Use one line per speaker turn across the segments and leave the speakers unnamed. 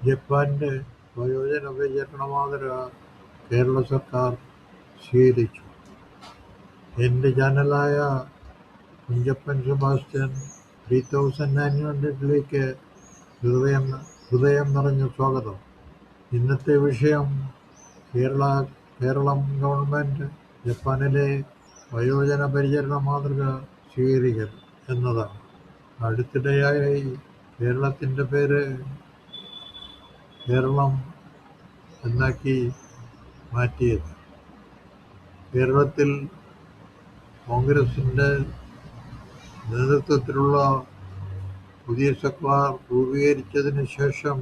ജപ്പാന്റെ വയോജന പരിചരണ മാതൃക കേരള സർക്കാർ സ്വീകരിച്ചു. എൻ്റെ ചാനലായ കുഞ്ചപ്പൻ സെബാസ്റ്റ്യൻ 3900ലേക്ക് ഹൃദയം നിറഞ്ഞ സ്വാഗതം. ഇന്നത്തെ വിഷയം കേരളം ഗവൺമെൻറ് ജപ്പാനിലെ വയോജന പരിചരണ മാതൃക സ്വീകരിക്കൽ എന്നതാണ്. അടുത്തിടെയായി കേരളത്തിൻ്റെ പേര് കേരളം എന്നാക്കി മാറ്റിയത്. കേരളത്തിൽ കോൺഗ്രസിൻ്റെ നേതൃത്വത്തിലുള്ള പുതിയ സർക്കാർ രൂപീകരിച്ചതിന് ശേഷം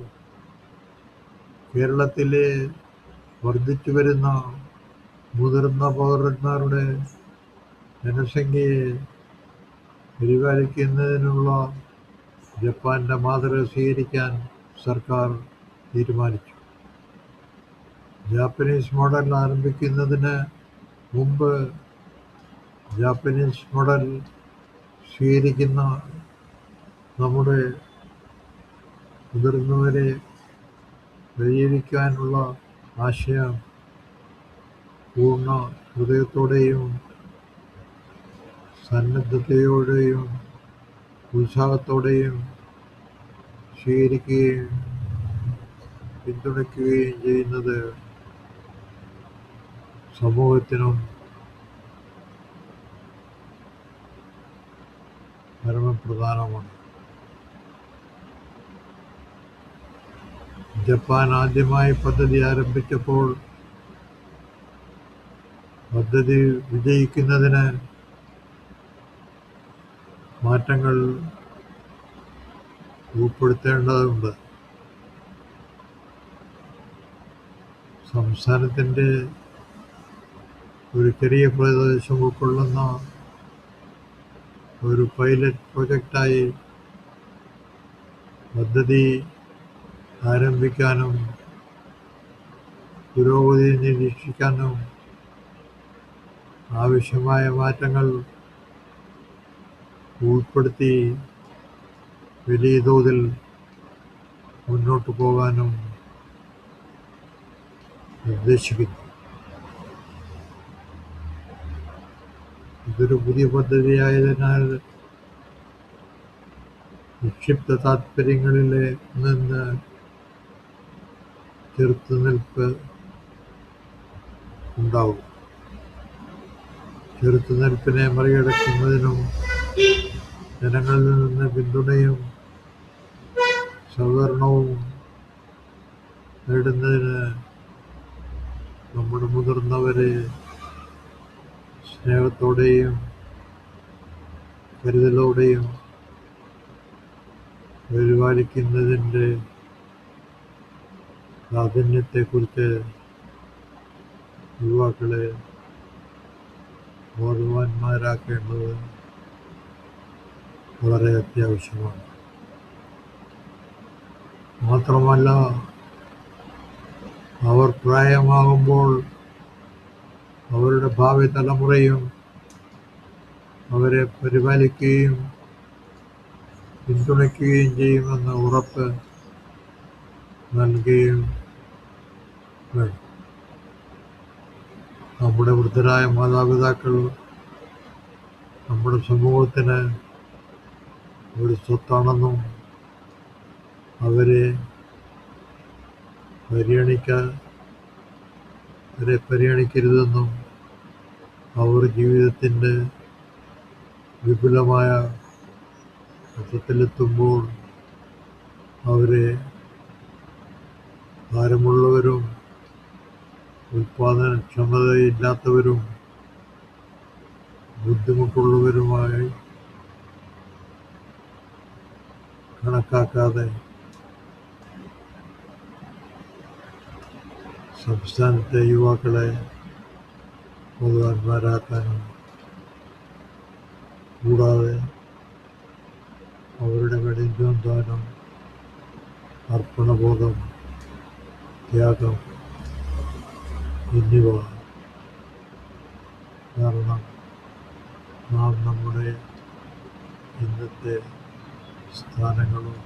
കേരളത്തിലെ വർദ്ധിച്ചു വരുന്ന മുതിർന്ന പൗരന്മാരുടെ ജനസംഖ്യയെ പരിപാലിക്കുന്നതിനുള്ള ജപ്പാന്റെ മാതൃക സ്വീകരിക്കാൻ സർക്കാർ തീരുമാനിച്ചു. ജാപ്പനീസ് മോഡൽ ആരംഭിക്കുന്നതിന് മുമ്പ് ജാപ്പനീസ് മോഡൽ സ്വീകരിക്കുന്ന നമ്മുടെ മുതിർന്നവരെ പരിചരിക്കാനുള്ള ആശയം പൂർണ്ണ ഹൃദയത്തോടെയും സന്നദ്ധതയോടെയും ഉത്സാഹത്തോടെയും സ്വീകരിക്കുകയും പിന്തുണയ്ക്കുകയും ചെയ്യുന്നത് സമൂഹത്തിനും പരമപ്രധാനമാണ്. ജപ്പാൻ ആദ്യമായി പദ്ധതി ആരംഭിച്ചപ്പോൾ പദ്ധതി വിജയിക്കുന്നതിന് മാറ്റങ്ങൾ ഉൾപ്പെടുത്തേണ്ടതുണ്ട്. സംസ്ഥാനത്തിൻ്റെ ഒരു ചെറിയ പ്രദേശം ഉൾക്കൊള്ളുന്ന ഒരു പൈലറ്റ് പ്രോജക്റ്റായി പദ്ധതി ആരംഭിക്കാനും പുരോഗതി നിരീക്ഷിക്കാനും ആവശ്യമായ മാറ്റങ്ങൾ ഉൾപ്പെടുത്തി വലിയ തോതിൽ മുന്നോട്ട് പോകാനും നിർദ്ദേശിക്കുന്നു. ഇതൊരു പുതിയ പദ്ധതിയായതിനാൽ നിക്ഷിപ്ത താൽപര്യങ്ങളിൽ നിന്ന് ചെറുത്തുനിൽപ്പ് ഉണ്ടാവും. ചെറുത്തുനിൽപ്പിനെ മറികടക്കുന്നതിനും ജനങ്ങളിൽ നിന്ന് പിന്തുണയും സഹകരണവും നേടുന്നതിന് നമ്മുടെ മുതിർന്നവരെ സ്നേഹത്തോടെയും കരുതലോടെയും പരിപാലിക്കുന്നതിൻ്റെ പ്രാധാന്യത്തെക്കുറിച്ച് യുവാക്കളെ ബോധവാന്മാരാക്കേണ്ടത് വളരെ അത്യാവശ്യമാണ്. മാത്രമല്ല, അവർ പ്രായമാകുമ്പോൾ അവരുടെ ഭാവി തലമുറയും അവരെ പരിപാലിക്കുകയും പിന്തുണയ്ക്കുകയും ചെയ്യുമെന്ന് ഉറപ്പ് നൽകുകയും വേണം. നമ്മുടെ വൃദ്ധരായ മാതാപിതാക്കൾ നമ്മുടെ സമൂഹത്തിന് ഒരു സ്വത്താണെന്നും അവരെ പരിഗണിക്കരുതെന്നും അവർ ജീവിതത്തിൻ്റെ വിപുലമായ ഘട്ടത്തിലെത്തുമ്പോൾ അവരെ ഭാരമുള്ളവരും ഉൽപാദനക്ഷമതയില്ലാത്തവരും ബുദ്ധിമുട്ടുള്ളവരുമായി കണക്കാക്കാതെ സംസ്ഥാനത്തെ യുവാക്കളെ ബോധവാന്മാരാക്കാനും കൂടാതെ അവരുടെ കഠിനാധ്വാനം, അർപ്പണബോധം, ത്യാഗം എന്നിവ കാരണം നാം നമ്മുടെ ഇന്നത്തെ സ്ഥാനങ്ങളും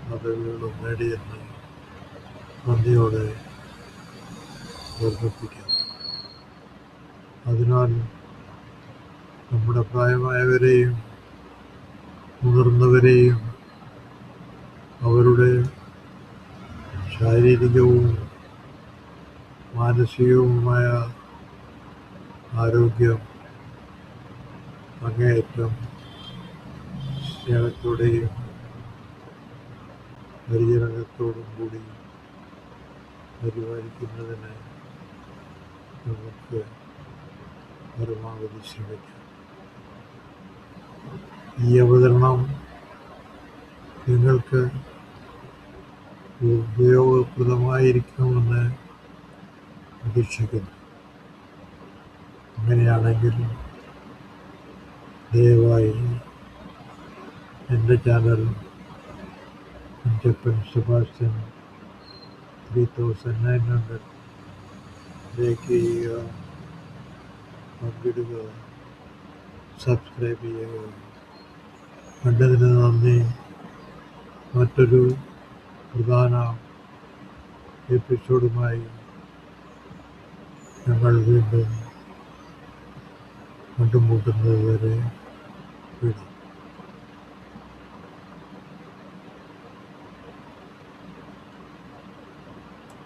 പദവികളും നേടിയെന്ന് നന്ദിയോടെ ഓർമ്മിപ്പിക്കാം. അതിനാൽ നമ്മുടെ പ്രായമായവരെയും മുതിർന്നവരെയും അവരുടെ ശാരീരികവും മാനസികവുമായ ആരോഗ്യം അങ്ങേയറ്റം സ്നേഹത്തോടെയും പരിചരണത്തോടും കൂടി പരിപാലിക്കുന്നതിന് നമുക്ക് പരമാവധി ശ്രമിക്കാം. ഈ അവതരണം നിങ്ങൾക്ക് ഉപയോഗപ്രദമായിരിക്കുമെന്ന് പ്രതീക്ഷിക്കുന്നു. അങ്ങനെയാണെങ്കിൽ ദയവായി എൻ്റെ ചാനൽ കുഞ്ചപ്പൻ സെബാസ്റ്റ്യൻ 3900 ലൈക്ക് ചെയ്യുക, പങ്കിടുക, സബ്സ്ക്രൈബ് ചെയ്യുക. കണ്ടതിന് നന്ദി. മറ്റൊരു പ്രധാന എപ്പിസോഡുമായി ഞങ്ങൾ വീണ്ടും കണ്ടുമുട്ടുന്നത് വരെ വിടാം.